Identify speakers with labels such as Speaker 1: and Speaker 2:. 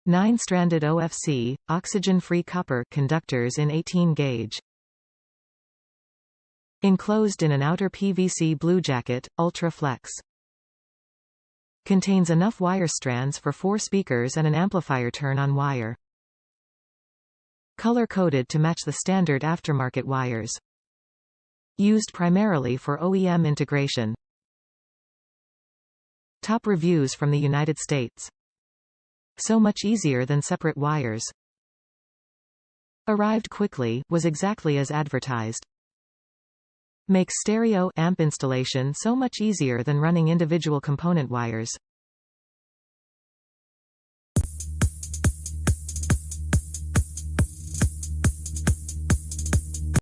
Speaker 1: 9-stranded OFC, oxygen-free copper conductors in 18-gauge. Enclosed in an outer PVC blue jacket, Ultra Flex. Contains enough wire strands for 4 speakers and an amplifier turn-on wire. Color-coded to match the standard aftermarket wires. Used primarily for OEM integration. Top reviews from the United States. So much easier than separate wires. Arrived quickly, was exactly as advertised. Makes stereo amp installation so much easier than running individual component wires.